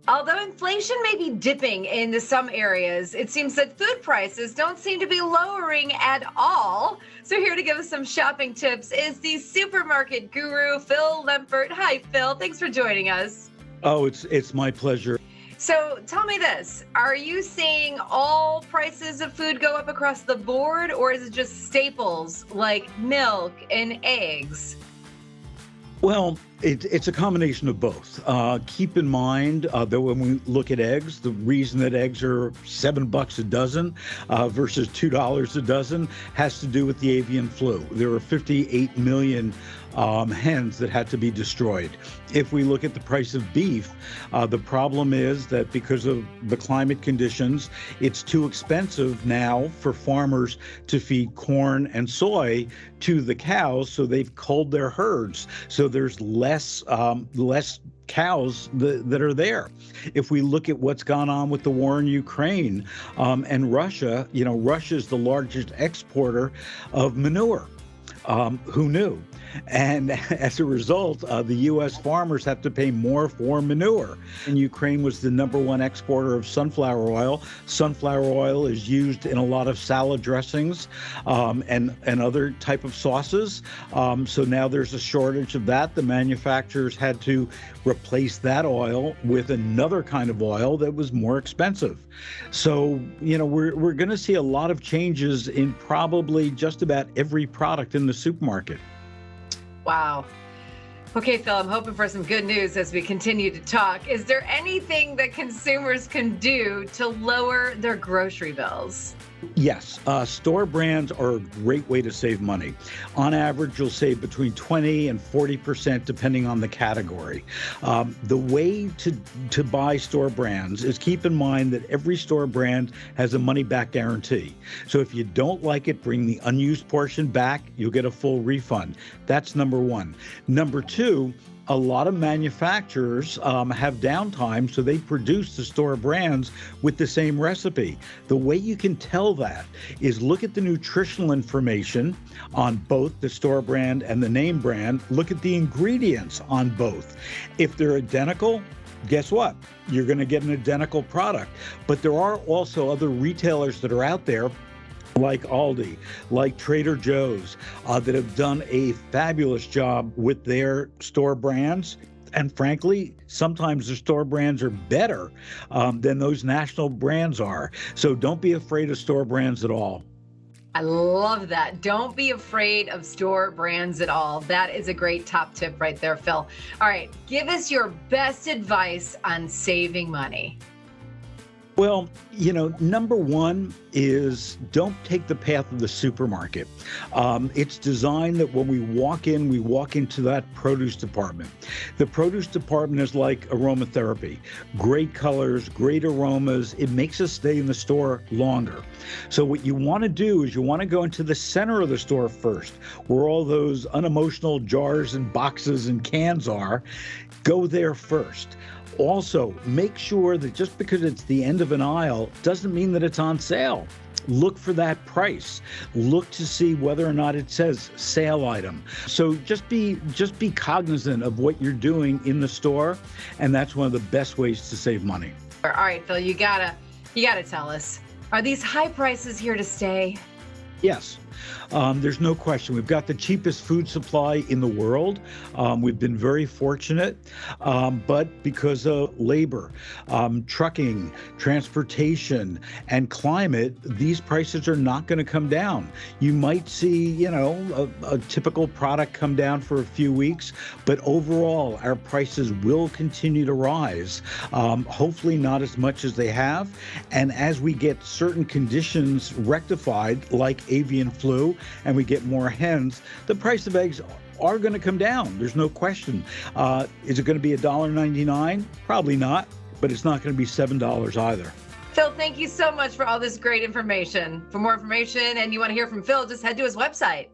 Although inflation may be dipping in some areas, it seems that food prices don't seem to be lowering at all. So here to give us some shopping tips is the supermarket guru, Phil Lempert. Hi, Phil. Thanks for joining us. Oh, it's my pleasure. So tell me this, are you seeing all prices of food go up across the board, or is it just staples like milk and eggs? Well, it's a combination of both. Keep in mind that when we look at eggs, the reason that eggs are $7 a dozen versus $2 a dozen has to do with the avian flu. There were 58 million hens that had to be destroyed. If we look at the price of beef, the problem is that because of the climate conditions, it's too expensive now for farmers to feed corn and soy to the cows, so they've culled their herds. So there's less cows that are there. If we look at what's gone on with the war in Ukraine and Russia, Russia is the largest exporter of manure. Who knew? And as a result, the U.S. farmers have to pay more for manure. And Ukraine was the #1 exporter of sunflower oil. Sunflower oil is used in a lot of salad dressings and other type of sauces. So now there's a shortage of that. The manufacturers had to replace that oil with another kind of oil that was more expensive. So, we're going to see a lot of changes in probably just about every product in the supermarket. Wow. Okay, Phil, I'm hoping for some good news as we continue to talk. Is there anything that consumers can do to lower their grocery bills? Yes, store brands are a great way to save money. On average, you'll save between 20 and 40% depending on the category. The way to buy store brands is keep in mind that every store brand has a money-back guarantee. So if you don't like it, bring the unused portion back, you'll get a full refund. That's number one. Number two, a lot of manufacturers have downtime, so they produce the store brands with the same recipe. The way you can tell that is look at the nutritional information on both the store brand and the name brand. Look at the ingredients on both. If they're identical, guess what? You're going to get an identical product. But there are also other retailers that are out there like Aldi, like Trader Joe's, that have done a fabulous job with their store brands. And frankly, sometimes the store brands are better than those national brands are. So don't be afraid of store brands at all. I love that. Don't be afraid of store brands at all. That is a great top tip right there, Phil. All right, give us your best advice on saving money. Well, number one is don't take the path of the supermarket. It's designed that when we walk into that produce department. The produce department is like aromatherapy. Great colors, great aromas. It makes us stay in the store longer. So what you want to do is you want to go into the center of the store first, where all those unemotional jars and boxes and cans are. Go there first. Also, make sure that just because it's the end of an aisle doesn't mean that it's on sale. Look for that price. Look to see whether or not it says sale item. So just be cognizant of what you're doing in the store, and that's one of the best ways to save money. All right, Phil, you gotta tell us, are these high prices here to stay? Yes. There's no question. We've got the cheapest food supply in the world. We've been very fortunate, but because of labor, trucking, transportation, and climate, these prices are not going to come down. You might see, a typical product come down for a few weeks, but overall, our prices will continue to rise. Hopefully not as much as they have. And as we get certain conditions rectified, like avian flu, and we get more hens, the price of eggs are going to come down. There's no question. Is it going to be $1.99? Probably not, but it's not going to be $7 either. Phil, thank you so much for all this great information. For more information and you want to hear from Phil, just head to his website.